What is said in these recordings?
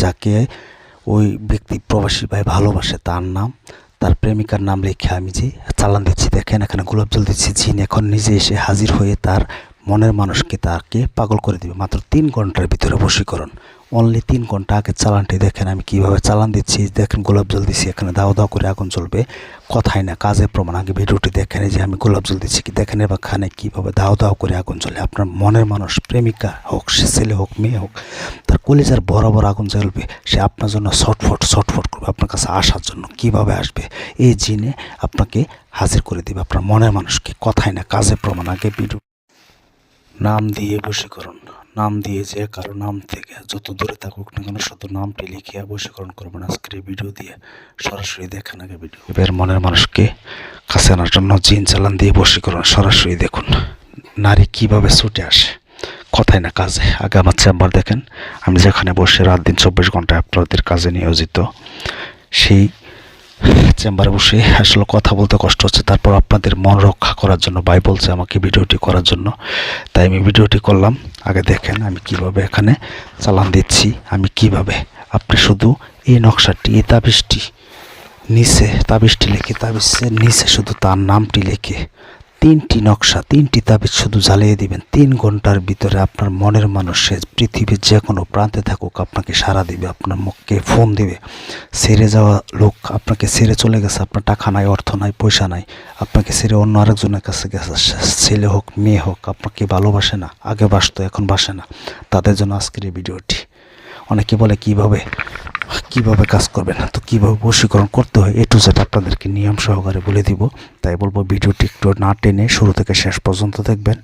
যাকে ওই ব্যক্তি প্রবাসী ভাই ভালোবাসে তার নাম, তার প্রেমিকার নাম লিখে আমি যে চালান দিচ্ছি, দেখেন এখানে গোলাপ জল দিচ্ছি। জিন এখন নিজে এসে হাজির হয়ে তার মনের মানুষকে তাকে পাগল করে দিবে মাত্র 3 ঘন্টার ভিতরে বশীকরণ। অনলি 3 ঘন্টা আগে চালানটি দেখেন আমি কিভাবে চালান দিচ্ছি। দেখেন গোলাপ জল দিচ্ছি, এখানে দাও দাও করে আগুন জ্বলবে, কথাই না কাজে প্রমাণ। আগে ভিডিওটি দেখেন যে আমি গোলাপ জল দিচ্ছি, কি দেখেন এবার খানে কীভাবে দাও দাও করে আগুন জ্বলে। আপনার মনের মানুষ, প্রেমিকা হোক, সে ছেলে হোক মেয়ে হোক, তার কলিজার বরাবর আগুন জ্বলবে। সে আপনার জন্য ছটফট করবে আপনার কাছে আসার জন্য। কিভাবে আসবে? এই জিনে আপনাকে হাজির করে দিবে আপনার মনের মানুষকে, কথাই না কাজে প্রমাণ। আগে ভিডিও নাম দিয়ে বশীকরণ, নাম দিয়ে যে কারো নাম থেকে যত দূরে থাকুক না কেন শুধু নামটি লিখিয়া বশীকরণ করবেন আজকের এই ভিডিও দিয়ে। সরাসরি দেখেন আগে ভিডিও। এবার মনের মানুষকে কাছে আনার জন্য জিন চালান দিয়ে বশীকরণ সরাসরি দেখুন নারী কিভাবে ছুটে আসে, কথাই না কাজে। আগে আমার চেম্বার দেখেন, আমি যেখানে বসে রাত দিন 24 ঘন্টা আপনাদের কাজে নিয়োজিত, সেই চেম্বারে বসে আসলে কথা বলতে কষ্ট হচ্ছে। তারপর আপনাদের মন রক্ষা করার জন্য ভাই বলছে আমাকে ভিডিওটি করার জন্য, তাই আমি ভিডিওটি করলাম। আগে দেখেন আমি কিভাবে এখানে চালান দিচ্ছি, আমি কিভাবে। আপনি শুধু এই নকশাটি, এই তাবিজটি নিচে, তাবিজটি লিখে তাবিজের নিচে শুধু তার নামটি লিখে 3টি নকশা, 3টি তাবিজ শুধু জ্বালিয়ে দিবেন। 3 ঘন্টার ভিতরে আপনার মনের মানুষ, সে পৃথিবীর যে কোনো প্রান্তে থাকুক, আপনাকে সাড়া দিবে, আপনার মুখকে ফোন দিবে। ছেড়ে যাওয়া লোক আপনাকে ছেড়ে চলে গেছে, আপনার টাকা নাই, অর্থ নাই, পয়সা নাই, আপনাকে ছেড়ে অন্য আরেকজনের কাছে গেছে, ছেলে হোক মেয়ে হোক, আপনাকে ভালোবাসে না, আগে বাসতো এখন বাসে না, তাদের জন্য আজকের এই ভিডিওটি। অনেকে বলে কিভাবে কাজ করবেন, তো কিভাবে বশীকরণ করতে হয় টু জেড আপনাদেরকে নিয়ম সহকারে বলে দিব। তাই বলবো ভিডিওটি একটু না টেনে শুরু থেকে শেষ পর্যন্ত দেখবেন,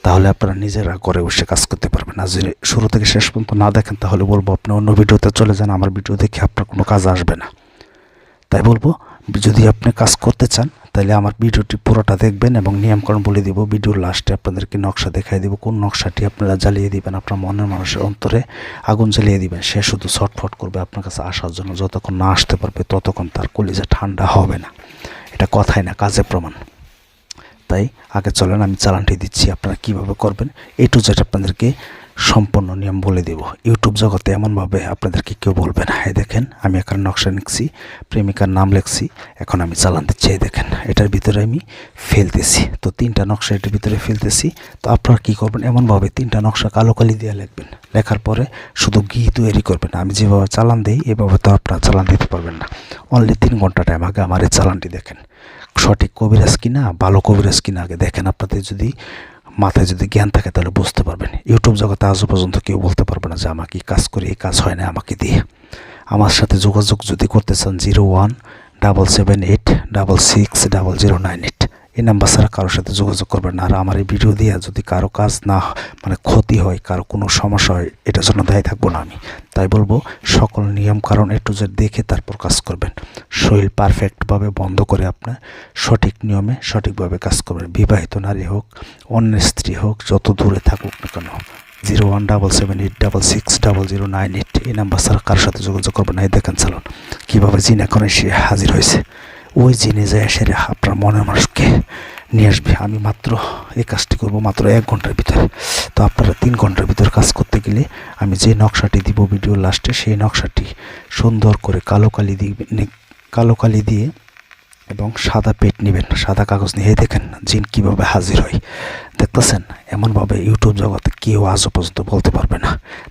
তাহলে আপনারা নিজেরা ঘরে বসে কাজ করতে পারবেন। আর যদি শুরু থেকে শেষ পর্যন্ত না দেখেন তাহলে বলবো আপনি অন্য ভিডিওতে চলে যান, আমার ভিডিও দেখে আপনার কোনো কাজ আসবে না। তাই বলবো যদি আপনি কাজ করতে চান তাহলে আমার ভিডিওটি পুরোটা দেখবেন এবং নিয়মকানুন বলে দিব। ভিডিওর লাস্টে আপনাদেরকে নকশা দেখাই দিব, কোন নকশাটি আপনারা জ্বালিয়ে দিবেন, আপনার মনের মানুষের অন্তরে আগুন জ্বালিয়ে দিবেন। সে শুধু ছটফট করবে আপনার কাছে আসার জন্য, যতক্ষণ না আসতে পারবে ততক্ষণ তার কলিজা ঠান্ডা হবে না। এটা কথাই না কাজে প্রমাণ। তাই আগে চলেন আমি চালানটি দিচ্ছি, আপনারা কিভাবে করবেন টু জেড আপনাদেরকে সম্পূর্ণ নিয়ম বলে দেব। ইউটিউব জগতে এমনভাবে আপনাদেরকে কেউ বলবে না। এই দেখেন আমি এখানে নকশা লিখছি, প্রেমিকার নাম লিখছি, এখন আমি চালান দিচ্ছি। এই দেখেন এটার ভিতরে আমি ফেলতেছি, তো 3টা নকশা এটার ভিতরে ফেলতেছি। তো আপনারা কী করবেন, এমনভাবে 3টা নকশা কালো কালি দিয়ে লিখবেন। লেখার পরে শুধু ঘি তৈরি করবেন। আমি যেভাবে চালান দিই এভাবে তো আপনারা চালান দিতে পারবেন না। অনলি 3 ঘন্টা টাইম। আগে আমার এই চালানটি দেখেন সঠিক কবিরাজ কিনা, ভালো কবিরাজ কিনা আগে দেখেন। আপনাদের যদি মাথায় যদি জ্ঞান থাকে তাহলে বুঝতে পারবেন। ইউটিউব জগতে আজও পর্যন্ত কেউ বলতে পারবে না যে আমাকে কাজ করি, এই কাজ হয় না আমাকে দিয়ে। আমার সাথে যোগাযোগ যদি করতে চান 0178766098, এই নাম্বার ছাড়া কারোর সাথে যোগাযোগ করবেন না। আর আমার এই ভিডিও দিয়ে যদি কারো কাজ না মানে ক্ষতি হয়, কারো কোনো সমস্যা হয়, এটার জন্য দায়ী থাকবো না আমি। তাই বলবো সকল নিয়ম কারণ টু জেড দেখে তারপর কাজ করবেন। শরীর পারফেক্টভাবে বন্ধ করে আপনার সঠিক নিয়মে সঠিকভাবে কাজ করবেন। বিবাহিত নারী হোক, অন্যের স্ত্রী হোক, যত দূরে থাকুক না কেন, 0177866098 এই নাম্বার ছাড়া কারোর সাথে যোগাযোগ করবেন না। এই দেখেন চালন কীভাবে জিন এখন এসে হাজির হয়েছে। ওই জিনে যায় এসে আপনার মনের মানুষকে নিয়ে আসবে। আমি মাত্র এই কাজটি করব মাত্র 1 ঘন্টার ভিতরে। তো আপনারা 3 ঘন্টার ভিতরে কাজ করতে গেলে আমি যে নকশাটি দিব ভিডিওর লাস্টে, সেই নকশাটি সুন্দর করে কালো কালি দিয়ে এবং সাদা পেট নেবেন, সাদা কাগজ নিয়ে দেখেন জিন কীভাবে হাজির হয়। দেখতেছেন এমনভাবে ইউটিউব জগতে কেউ আজও পর্যন্ত বলতে পারবে না।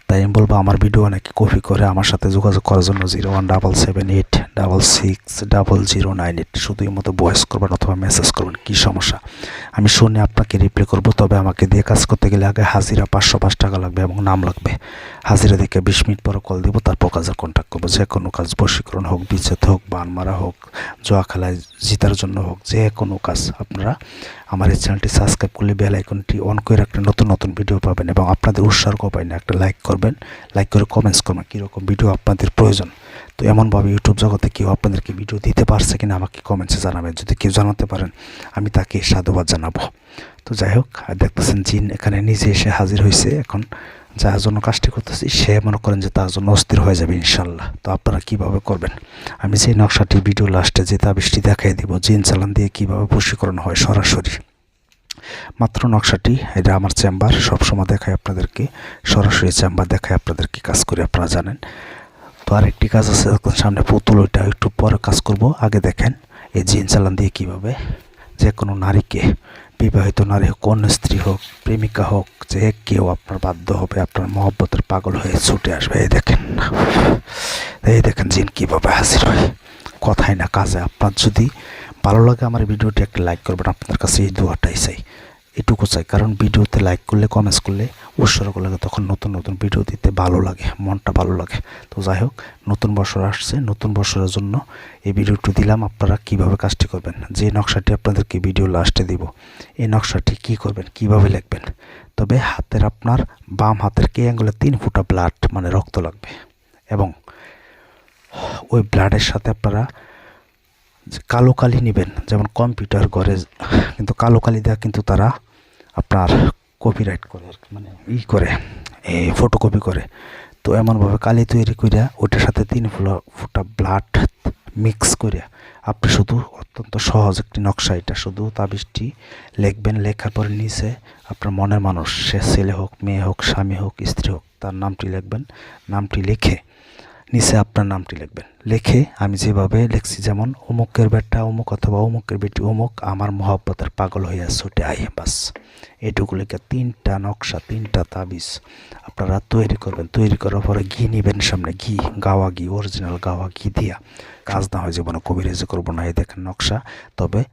তাই আমি বলবো আমার ভিডিও অনেকে কপি করে আমার সাথে যোগাযোগ করার জন্য 0177866098 শুধু এই মতো ভয়েস করবেন অথবা মেসেজ করবেন কী সমস্যা, আমি শুনে আপনাকে রিপ্লাই করব। তবে আমাকে দিয়ে কাজ করতে গেলে আগে হাজিরা 505 টাকা লাগবে এবং নাম লাগবে। হাজিরা দেখে 20 মিনিট পরে কল দিব, তারপর কাজের কন্ট্যাক্ট করবো। যে কোনো কাজ, বশীকরণ হোক, বিচ্ছেদ হোক, বান মারা হোক, জোয়া খেলায় জিতার জন্য হোক, যে কোনো কাজ আপনারা আমার এই চ্যানেলটি সাবস্ক্রাইব করলে বেল আইকনটি অন করে রাখলে নতুন নতুন ভিডিও পাবেন। এবং আপনাদের উৎসাহ পাবেন একটা লাইক করবেন, লাইক করে কমেন্টস করবেন কীরকম ভিডিও আপনাদের প্রয়োজন। তো এমনভাবে ইউটিউব জগতে কেউ আপনাদেরকে ভিডিও দিতে পারছে কিনা আমাকে কমেন্টসে জানাবেন। যদি কেউ জানাতে পারেন আমি তাকে সাধুবাদ জানাবো। তো যাই হোক, আর দেখতেছেন জিন এখানে নিজে এসে হাজির হয়েছে। এখন যার জন্য কাজটি করতেছি সে মনে করেন যে তার জন্য অস্থির হয়ে যাবে ইনশাল্লাহ। তো আপনারা কিভাবে করবেন, আমি যে নকশাটি ভিডিও লাস্টে যে তাবিজটি দেখাই দিব জিন চালান দিয়ে কিভাবে বশীকরণ হয় সরাসরি। মাত্র নকশাটি, এটা আমার চেম্বার, সবসময় দেখায় আপনাদেরকে, সরাসরি চেম্বার দেখায় আপনাদেরকে কাজ করে, আপনারা জানেন। তো আরেকটি কাজ আছে সামনে পুতুল, ওইটা একটু পরে কাজ করব। আগে দেখেন এই জিন চালান দিয়ে কীভাবে যে কোনো নারীকে, বিবাহিত নারী হোক, অন্য স্ত্রী হোক, প্রেমিকা হোক, যে কেউ আপনার বাধ্য হবে, আপনার মহব্বতের পাগল হয়ে ছুটে আসবে। এই দেখেন জিন কীভাবে হাজির হয়, কথাই না কাজে। আপনার যদি ভালো লাগে আমার ভিডিওটি একটা লাইক করবেন, আপনার কাছে এই দোয়াটাই চাই, এটুকু চাই। কারণ ভিডিওতে লাইক করলে, কমেন্টস করলে, উৎসর্গ লাগে, তখন নতুন নতুন ভিডিও দিতে ভালো লাগে, মনটা ভালো লাগে। তো যাই হোক, নতুন বছর আসছে, নতুন বছরের জন্য এই ভিডিওটি দিলাম। আপনারা কিভাবে কাজটি করবেন, যে নকশাটি আপনাদেরকে ভিডিও লাস্টে দিব, এই নকশাটি কি করবেন, কিভাবে লিখবেন। তবে হাতের, আপনার বাম হাতের কে আঙ্গুলে 3 ফোঁটা ব্লাড মানে রক্ত লাগবে, এবং ওই ব্লাডের সাথে আপনারা কালো কালি নেবেন। যেমন কম্পিউটার ঘরে কিন্তু কালো কালি দেওয়া কিন্তু তারা আপনার কপিরাইট করে, মানে করে, এই ফটোকপি করে। তো এমনভাবে কালি তৈরি করিয়া ওইটার সাথে 3 ফোঁটা ব্লাড মিক্স করিয়া আপনি শুধু অত্যন্ত সহজ একটি নকশা, এটা শুধু তাবিজটি লিখবেন। লেখার পরে নিচে আপনার মনের মানুষ, সে ছেলে হোক, মেয়ে হোক, স্বামী হোক, স্ত্রী হোক, তার নামটি লিখবেন। নামটি লিখে নিচে আপনার নামটি লিখবেন। লিখে আমি যেভাবে লিখছি, যেমন অমুকের বেটা অমুক অথবা অমুকের বেটি অমুক আমার মহব্বতের পাগল হইয়া ছুটে আই, বাস এটুকু লিখে 3টা নকশা, 3টা তাবিজ আপনারা তৈরি করবেন। তৈরি করার পরে ঘি নেবেন সামনে, ঘি, গাওয়া ঘি, অরিজিনাল গাওয়া ঘি দিয়া। কাজ না হয় জীবনে কবিরাজি করবো না। এই দেখেন নকশা। তবে